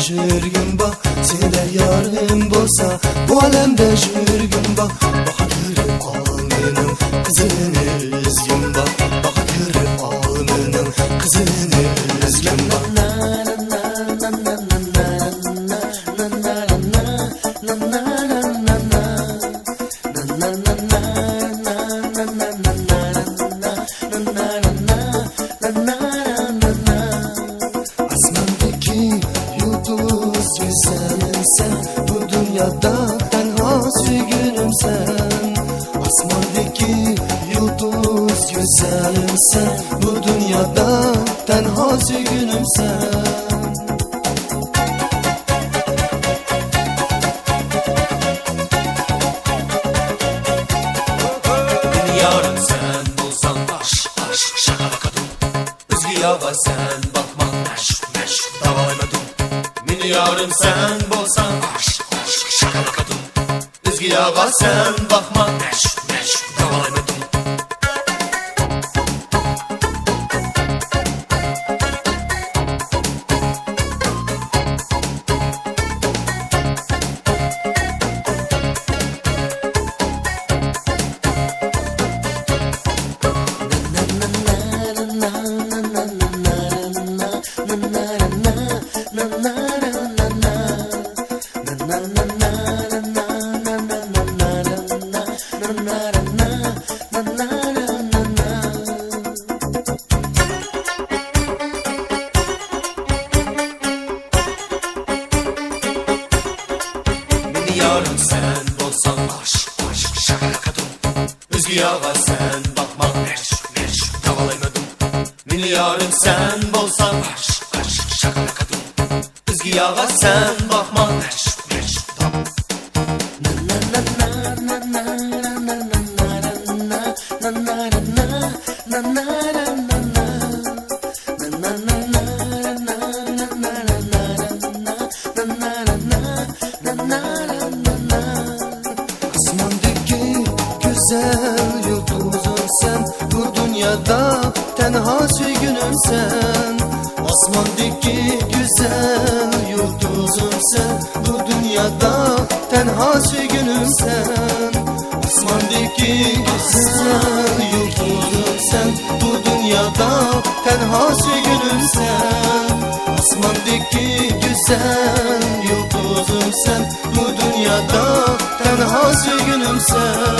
jürgün bak, seneler yarım bolsa bu alemde jürgün bak. Bahadır alnının kızını üzgün bak, bahadır alnının kızını üzgün bak. Asmandaki yıldız güzelsin sen, bu dünyada tenha sürgünüm sen. Asmandaki yıldız güzelsin sen, bu dünyada tenha sürgünüm sen. Yarın sen bulsan aşk aşk şakarakadum. Özgüyağa sen bakma meşk meşk davalaymadım. Mini yarın sen bulsan aşk aşk şakarakadum. Özgüyağa sen bakma meşk meşk davalaymadım. Yarın sen bolsan aşk aşk şakarakadum. Özgüyağa sen bakma meşk meşk davalaymadım. Mini yarın sen bolsan aşk aşk şakarakadum. Özgüyağa sen bakma meşk meşk Asmandaki güzel yıldızım sen, bu dünyada tenha sürgünüm sen. Asmandaki güzel yıldızım sen, bu dünyada tenha sürgünüm sen. Asmandaki güzel yıldızım sen, bu dünyada tenha sürgünüm sen. Asmandaki güzel yıldızım sen, bu dünyada tenha sürgünüm sen.